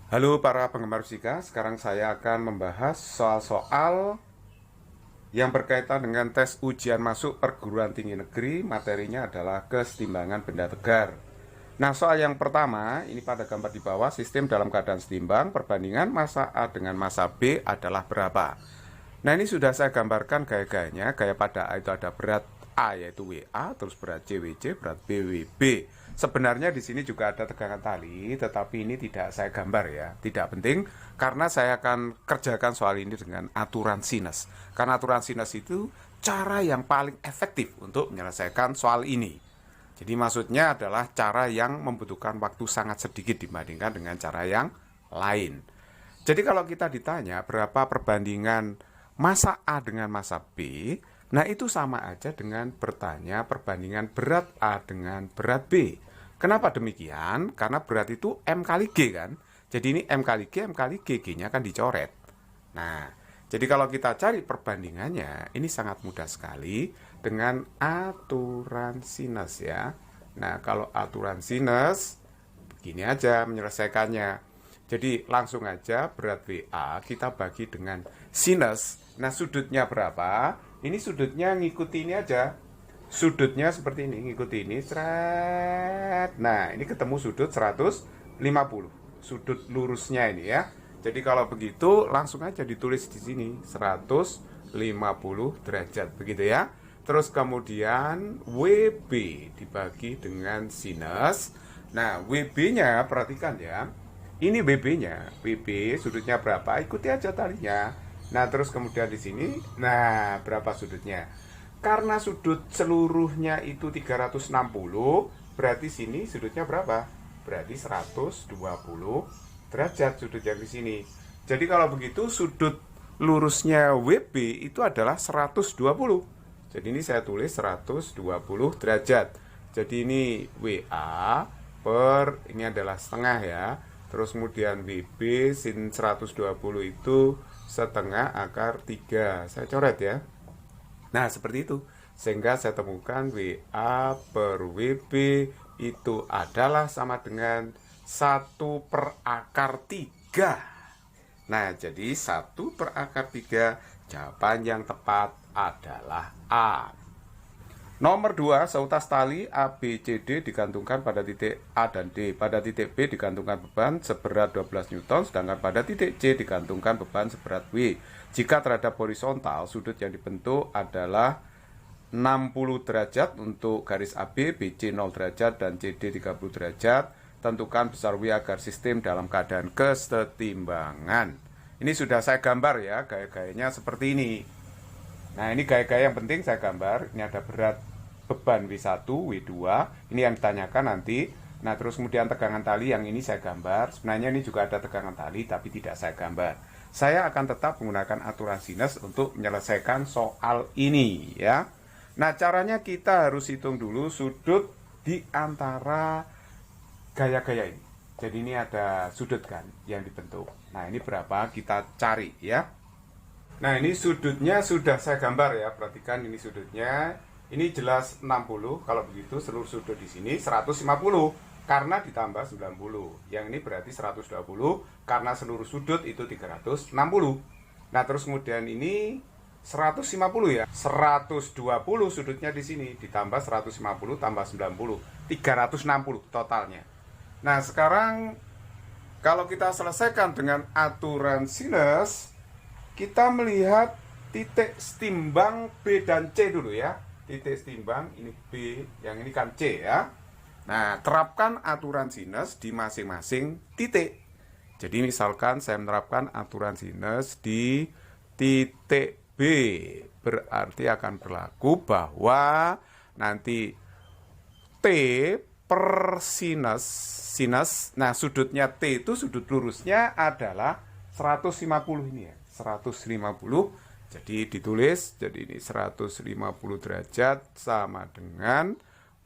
Halo para penggemar fisika, sekarang saya akan membahas soal-soal yang berkaitan dengan tes ujian masuk perguruan tinggi negeri. Materinya adalah kesetimbangan benda tegar. Nah, soal yang pertama, ini pada gambar di bawah, sistem dalam keadaan setimbang, perbandingan massa A dengan massa B adalah berapa? Nah, ini sudah saya gambarkan gaya-gayanya. Gaya pada A itu ada berat A yaitu WA, terus berat C WC, berat B WB. Sebenarnya di sini juga ada tegangan tali, tetapi ini tidak saya gambar ya. Tidak penting karena saya akan kerjakan soal ini dengan aturan sinus. Karena aturan sinus itu cara yang paling efektif untuk menyelesaikan soal ini. Jadi maksudnya adalah cara yang membutuhkan waktu sangat sedikit dibandingkan dengan cara yang lain. Jadi kalau kita ditanya berapa perbandingan massa A dengan massa B, nah itu sama aja dengan bertanya perbandingan berat A dengan berat B. Kenapa demikian? Karena berat itu M kali G kan. Jadi ini M kali G, G-nya kan dicoret. Nah, jadi kalau kita cari perbandingannya, ini sangat mudah sekali dengan aturan sinus ya. Nah, kalau aturan sinus, begini aja menyelesaikannya. Jadi langsung aja berat WA kita bagi dengan sinus. Nah, sudutnya berapa? Ini sudutnya ngikuti ini aja. Sudutnya seperti ini, ngikuti ini, seret. Nah, ini ketemu sudut 150. Sudut lurusnya ini ya. Jadi kalau begitu langsung aja ditulis di sini 150 derajat begitu ya. Terus kemudian WB dibagi dengan sinus. Nah, WB-nya perhatikan ya. Ini WB-nya. WB sudutnya berapa? Ikuti aja talinya. Nah, terus kemudian di sini, nah berapa sudutnya? Karena sudut seluruhnya itu 360, berarti sini sudutnya berapa? Berarti 120 derajat sudut yang di sini. Jadi kalau begitu sudut lurusnya WB itu adalah 120. Jadi ini saya tulis 120 derajat. Jadi ini WA per ini adalah setengah ya. Terus kemudian WB sin 120 itu setengah akar 3. Saya coret ya. Nah, seperti itu. Sehingga saya temukan WA per WB itu adalah sama dengan 1 per akar 3. Nah, jadi 1 per akar 3, jawaban yang tepat adalah A. Nomor 2, seutas tali ABCD digantungkan pada titik A dan D. Pada titik B digantungkan beban seberat 12 Newton, sedangkan pada titik C digantungkan beban seberat W. Jika terhadap horizontal, sudut yang dibentuk adalah 60 derajat untuk garis AB, BC 0 derajat, dan CD 30 derajat. Tentukan besar W agar sistem dalam keadaan kesetimbangan. Ini sudah saya gambar ya, gaya-gayanya seperti ini. Nah, ini gaya-gaya yang penting saya gambar. Ini ada berat beban W1, W2. Ini yang ditanyakan nanti. Nah, terus kemudian tegangan tali yang ini saya gambar. Sebenarnya ini juga ada tegangan tali, tapi tidak saya gambar. Saya akan tetap menggunakan aturan sinus untuk menyelesaikan soal ini ya. Nah, caranya kita harus hitung dulu sudut di antara gaya-gaya ini. Jadi ini ada sudut kan yang dibentuk. Nah, ini berapa kita cari ya. Nah, ini sudutnya sudah saya gambar ya. Perhatikan ini sudutnya. Ini jelas 60. Kalau begitu seluruh sudut di sini 150 karena ditambah 90. Yang ini berarti 120 karena seluruh sudut itu 360. Nah, terus kemudian ini 150 ya. 120 sudutnya di sini ditambah 150 tambah 90. 360 totalnya. Nah, sekarang kalau kita selesaikan dengan aturan sinus, kita melihat titik setimbang B dan C dulu ya. Titik setimbang ini B, yang ini kan C ya. Nah, terapkan aturan sinus di masing-masing titik. Jadi misalkan saya menerapkan aturan sinus di titik B, berarti akan berlaku bahwa nanti T per sinus, nah sudutnya T itu sudut lurusnya adalah 150 ini ya. 150, jadi ditulis, jadi ini 150 derajat sama dengan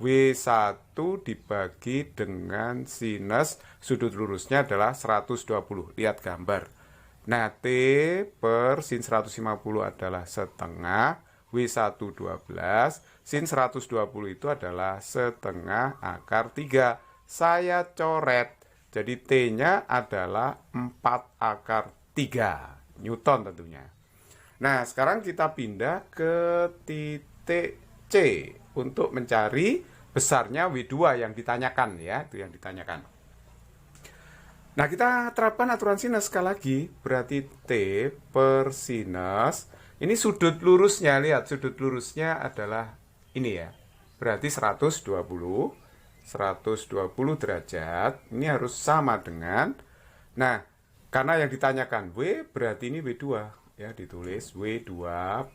W1 dibagi dengan sinus sudut lurusnya adalah 120. Lihat gambar. Nah, T per sin 150 adalah setengah, W1 12, sin 120 itu adalah setengah akar 3. Saya coret. Jadi T-nya adalah 4 akar 3 Newton tentunya. Nah, sekarang kita pindah ke titik C untuk mencari besarnya W2 yang ditanyakan ya, itu yang ditanyakan. Nah, kita terapkan aturan sinus sekali lagi, berarti T per sinus. Ini sudut lurusnya, lihat sudut lurusnya adalah ini ya. Berarti 120 derajat. Ini harus sama dengan, nah, karena yang ditanyakan W, berarti ini W2 ya, ditulis W2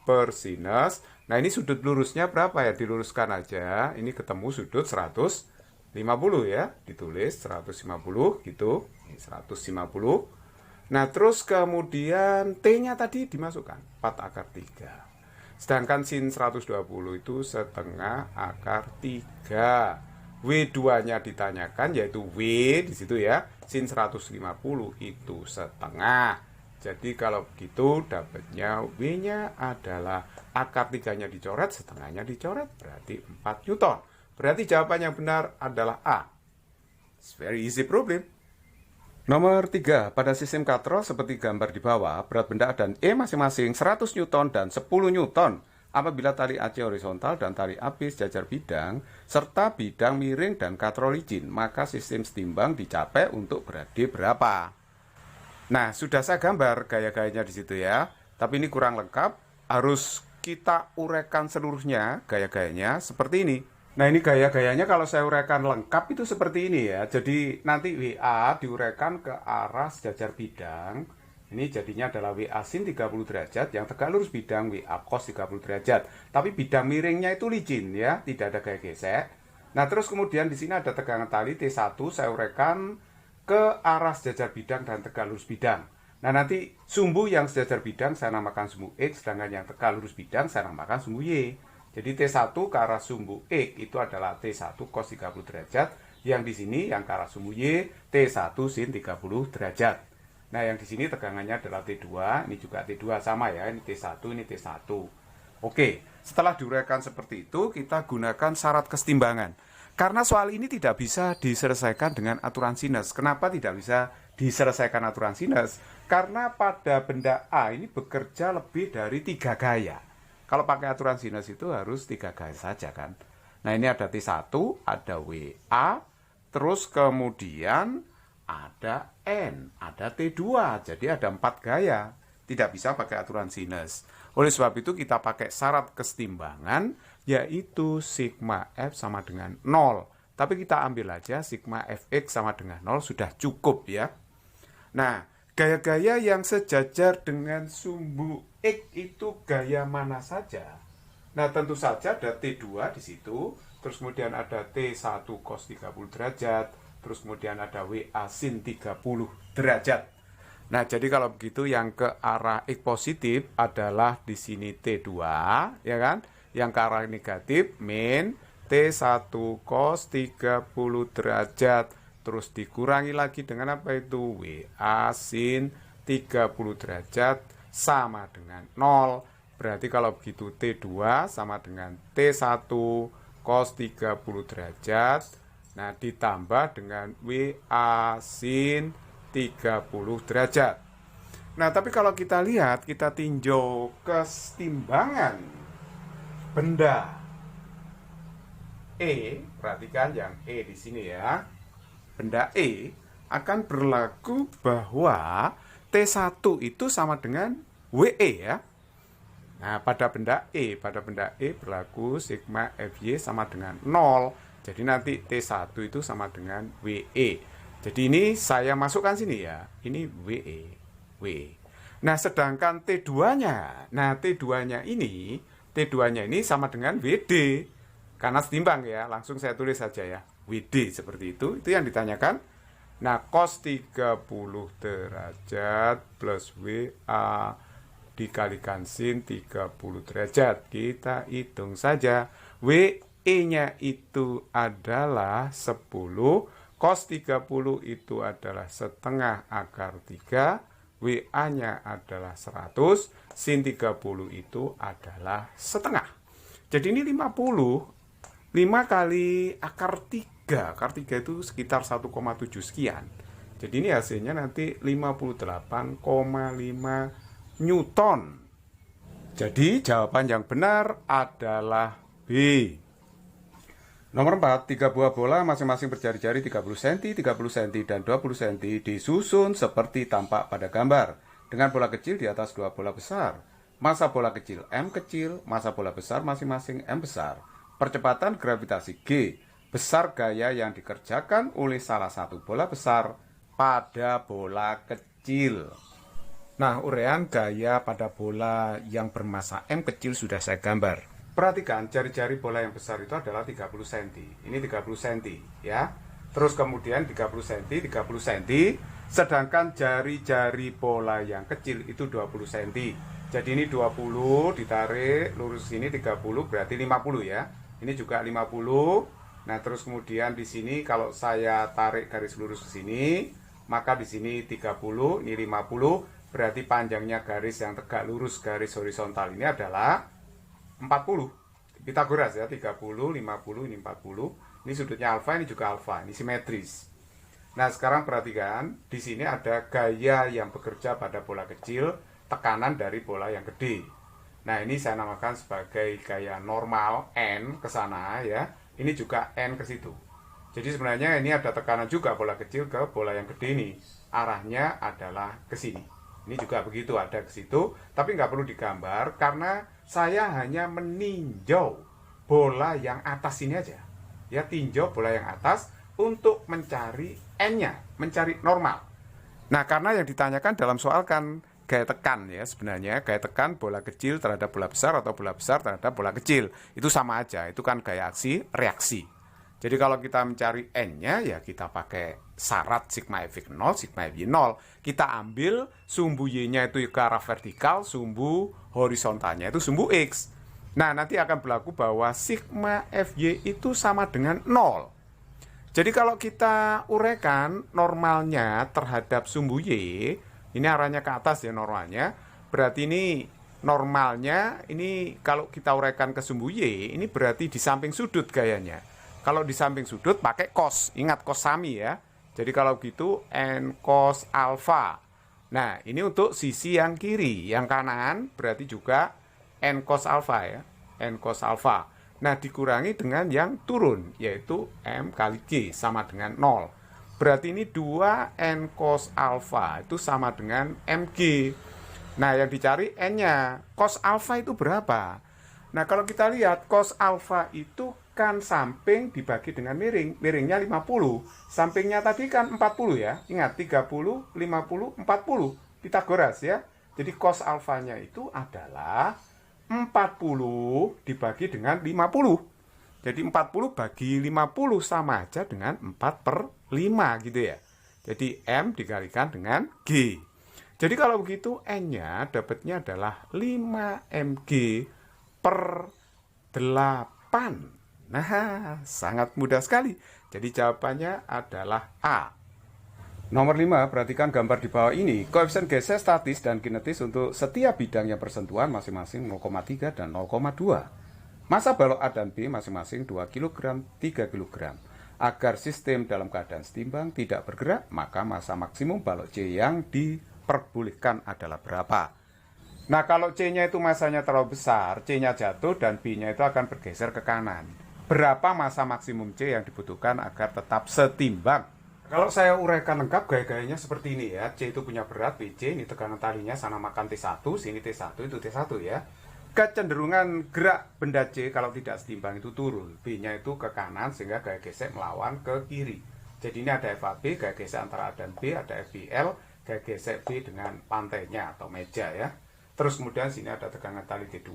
per sinus. Nah, ini sudut lurusnya berapa ya? Diluruskan aja. Ini ketemu sudut 150 ya. Ditulis 150 gitu. Ini 150. Nah, terus kemudian T-nya tadi dimasukkan 4 akar 3. Sedangkan sin 120 itu setengah akar 3. W2-nya ditanyakan yaitu W di situ ya. Sin 150 itu setengah. Jadi kalau begitu dapatnya W-nya adalah akar 3-nya dicoret, setengahnya dicoret, berarti 4 Newton. Berarti jawaban yang benar adalah A. It's very easy problem. Nomor 3, pada sistem katrol seperti gambar di bawah, berat benda dan E masing-masing 100 Newton dan 10 Newton. Apabila tali AC horizontal dan tali AB sejajar bidang, serta bidang miring dan katrol licin, maka sistem setimbang dicapai untuk berat D berapa? Nah, sudah saya gambar gaya-gayanya di situ ya. Tapi ini kurang lengkap, harus kita uraikan seluruhnya gaya-gayanya seperti ini. Nah, ini gaya-gayanya kalau saya uraikan lengkap itu seperti ini ya. Jadi nanti WA diuraikan ke arah sejajar bidang. Ini jadinya adalah WA sin 30 derajat, yang tegak lurus bidang WA cos 30 derajat. Tapi bidang miringnya itu licin ya, tidak ada gaya gesek. Nah, terus kemudian di sini ada tegangan tali T1, saya uraikan ke arah sejajar bidang dan tegak lurus bidang. Nah, nanti sumbu yang sejajar bidang saya namakan sumbu X, sedangkan yang tegak lurus bidang saya namakan sumbu Y. Jadi T1 ke arah sumbu X itu adalah T1 cos 30 derajat, yang di sini yang ke arah sumbu Y T1 sin 30 derajat. Nah, yang di sini tegangannya adalah T2, ini juga T2 sama ya, ini T1, ini T1. Oke, setelah diuraikan seperti itu, kita gunakan syarat kesetimbangan. Karena soal ini tidak bisa diselesaikan dengan aturan sinus. Kenapa tidak bisa diselesaikan aturan sinus? Karena pada benda A ini bekerja lebih dari 3 gaya. Kalau pakai aturan sinus itu harus 3 gaya saja kan. Nah, ini ada T1, ada WA, terus kemudian ada N, ada T2, jadi ada 4 gaya. Tidak bisa pakai aturan sinus. Oleh sebab itu kita pakai syarat kesetimbangan, yaitu sigma F sama dengan 0. Tapi kita ambil aja sigma Fx sama dengan 0, sudah cukup ya. Nah, gaya-gaya yang sejajar dengan sumbu X itu gaya mana saja? Nah, tentu saja ada T2 di situ, terus kemudian ada T1 cos 30 derajat, terus kemudian ada WA sin 30 derajat. Nah, jadi kalau begitu yang ke arah X positif adalah di sini T2, ya kan? Yang ke arah negatif min T1 cos 30 derajat. Terus dikurangi lagi dengan apa itu? WA sin 30 derajat sama dengan 0. Berarti kalau begitu T2 sama dengan T1 cos 30 derajat. Nah, ditambah dengan WA sin 30 derajat. Nah, tapi kalau kita lihat, kita tinjau kesetimbangan benda E, perhatikan yang E di sini ya. Benda E akan berlaku bahwa T1 itu sama dengan WE ya. Nah, pada benda E berlaku sigma Fy sama dengan 0. Jadi nanti T1 itu sama dengan WE. Jadi ini saya masukkan sini ya. Ini WE. WE. Nah, sedangkan T2-nya. Nah, T2-nya ini sama dengan WD. Karena setimbang ya. Langsung saya tulis saja ya. WD seperti itu. Itu yang ditanyakan. Nah, cos 30 derajat plus WA dikalikan sin 30 derajat. Kita hitung saja. E-nya itu adalah 10, cos 30 itu adalah setengah akar 3, WA-nya adalah 100, sin 30 itu adalah setengah. Jadi ini 50, 5 kali akar 3 3. Kar 3 itu sekitar 1,7 sekian. Jadi ini hasilnya nanti 58,5 Newton. Jadi jawaban yang benar adalah B. Nomor 4, 3 buah bola masing-masing berjari-jari 30 cm, 30 cm, dan 20 cm disusun seperti tampak pada gambar. Dengan bola kecil di atas dua bola besar. Massa bola kecil M kecil, massa bola besar masing-masing M besar. Percepatan gravitasi G. Besar gaya yang dikerjakan oleh salah satu bola besar pada bola kecil. Nah, uraian gaya pada bola yang bermassa M kecil sudah saya gambar. Perhatikan, jari-jari bola yang besar itu adalah 30 cm. Ini 30 cm, ya. Terus kemudian 30 cm, 30 cm. Sedangkan jari-jari bola yang kecil itu 20 cm. Jadi ini 20 ditarik, lurus sini 30 berarti 50 ya. Ini juga 50. Nah, terus kemudian di sini kalau saya tarik garis lurus ke sini, maka di sini 30, ini 50. Berarti panjangnya garis yang tegak lurus garis horizontal ini adalah 40. Pitagoras ya, 30, 50, ini 40. Ini sudutnya alfa, ini juga alfa, ini simetris. Nah, sekarang perhatikan, di sini ada gaya yang bekerja pada bola kecil, tekanan dari bola yang gede. Nah, ini saya namakan sebagai gaya normal N ke sana ya. Ini juga N ke situ. Jadi sebenarnya ini ada tekanan juga bola kecil ke bola yang gede ini. Arahnya adalah ke sini. Ini juga begitu, ada ke situ, tapi nggak perlu digambar karena saya hanya meninjau bola yang atas ini aja. Ya, tinjau bola yang atas untuk mencari N-nya, mencari normal. Nah, karena yang ditanyakan dalam soal kan gaya tekan ya, sebenarnya gaya tekan bola kecil terhadap bola besar atau bola besar terhadap bola kecil. Itu sama aja, itu kan gaya aksi reaksi. Jadi kalau kita mencari N-nya, ya kita pakai syarat sigma Fx 0, sigma Fy 0. Kita ambil sumbu Y-nya itu ke arah vertikal, sumbu horizontalnya itu sumbu X. Nah, nanti akan berlaku bahwa sigma Fy itu sama dengan 0. Jadi kalau kita uraikan normalnya terhadap sumbu Y, ini arahnya ke atas ya normalnya, berarti ini normalnya, ini kalau kita uraikan ke sumbu Y, ini berarti di samping sudut gayanya. Kalau di samping sudut pakai cos, ingat cos sami ya. Jadi kalau gitu n cos alfa. Nah, ini untuk sisi yang kiri, yang kanan berarti juga n cos alfa ya, n cos alfa. Nah, dikurangi dengan yang turun yaitu m kali g sama dengan 0. Berarti ini 2 n cos alfa itu sama dengan mg. Nah, yang dicari n-nya. Cos alfa itu berapa? Nah, kalau kita lihat cos alfa itu kan samping dibagi dengan miring. Miringnya 50. Sampingnya tadi kan 40 ya. Ingat 30, 50, 40. Pitagoras ya. Jadi cos alfanya itu adalah 40 dibagi dengan 50. Jadi 40 bagi 50 sama aja dengan 4/5 gitu ya. Jadi M dikalikan dengan G. Jadi kalau begitu N-nya dapatnya adalah 5mg per 8. Nah, sangat mudah sekali. Jadi jawabannya adalah A. Nomor 5, perhatikan gambar di bawah ini. Koefisien geser statis dan kinetis untuk setiap bidang yang bersentuhan masing-masing 0,3 dan 0,2. Massa balok A dan B masing-masing 2 kg, 3 kg. Agar sistem dalam keadaan setimbang tidak bergerak, maka massa maksimum balok C yang diperbolehkan adalah berapa? Nah, kalau C-nya itu massanya terlalu besar, C-nya jatuh dan B-nya itu akan bergeser ke kanan. Berapa massa maksimum C yang dibutuhkan agar tetap setimbang? Kalau saya uraikan lengkap gaya-gayanya seperti ini ya. C itu punya berat BC, ini tekanan talinya saya namakan T1, sini T1, itu T1 ya. Kecenderungan gerak benda C kalau tidak setimbang itu turun. B-nya itu ke kanan sehingga gaya gesek melawan ke kiri. Jadi ini ada FAB, gaya gesek antara A dan B, ada FBL, gaya gesek B dengan lantainya atau meja ya. Terus kemudian sini ada tegangan tali T2,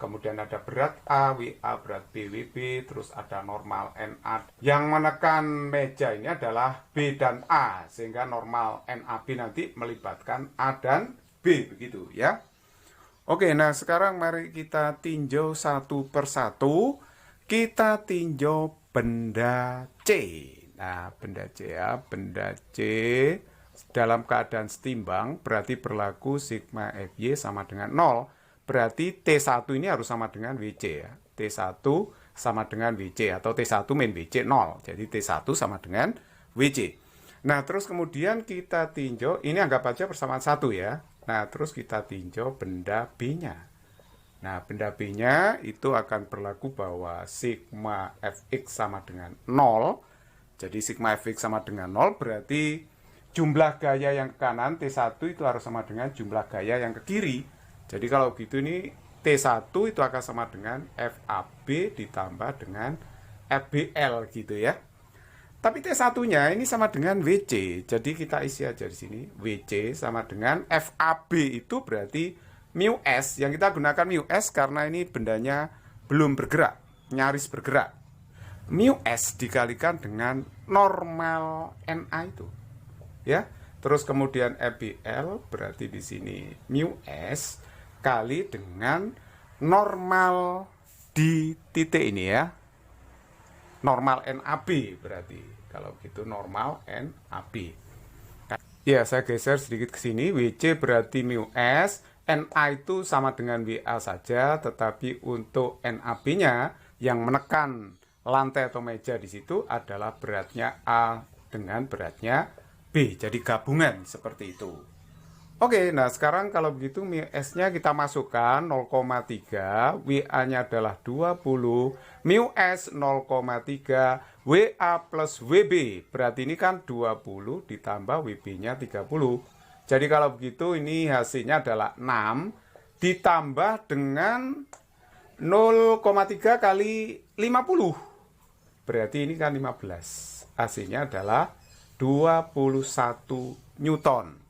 kemudian ada berat A, WA, berat B, WB, terus ada normal NA. Yang menekan meja ini adalah B dan A, sehingga normal NAB nanti melibatkan A dan B, begitu ya. Oke, nah sekarang mari kita tinjau satu persatu. Kita tinjau benda C. Nah, benda C ya, benda C dalam keadaan setimbang berarti berlaku sigma Fy sama dengan 0. Berarti T1 ini harus sama dengan WC ya. T1 sama dengan WC, atau T1 min WC 0. Jadi T1 sama dengan WC. Nah, terus kemudian kita tinjau, ini anggap aja persamaan 1 ya. Nah, terus kita tinjau benda B-nya. Nah, benda B-nya itu akan berlaku bahwa sigma Fx sama dengan 0. Jadi sigma Fx sama dengan 0 berarti jumlah gaya yang ke kanan T1 itu harus sama dengan jumlah gaya yang ke kiri. Jadi kalau gitu ini T1 itu akan sama dengan FAB ditambah dengan FBL gitu ya. Tapi T1-nya ini sama dengan WC. Jadi kita isi aja di sini. WC sama dengan FAB itu berarti mu S. Yang kita gunakan mu S karena ini bendanya belum bergerak, nyaris bergerak. Mu S dikalikan dengan normal NA itu. Ya. Terus kemudian FBL berarti di sini mu S kali dengan normal di titik ini ya. Normal NAB berarti. Kalau gitu normal NAB. Ya, saya geser sedikit ke sini. WC berarti mu S, NA itu sama dengan WA saja, tetapi untuk NAB-nya yang menekan lantai atau meja di situ adalah beratnya A dengan beratnya B. Jadi gabungan seperti itu. Oke, nah sekarang kalau begitu mu S-nya kita masukkan 0,3, WA-nya adalah 20, mu S 0,3, WA plus WB, berarti ini kan 20 ditambah WB-nya 30. Jadi kalau begitu ini hasilnya adalah 6 ditambah dengan 0,3 kali 50. Berarti ini kan 15. Hasilnya adalah 21 Newton.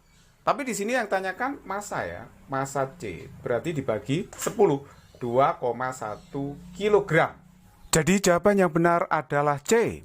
Tapi di sini yang tanyakan massa ya, massa C. Berarti dibagi 10, 2,1 kg. Jadi jawaban yang benar adalah C.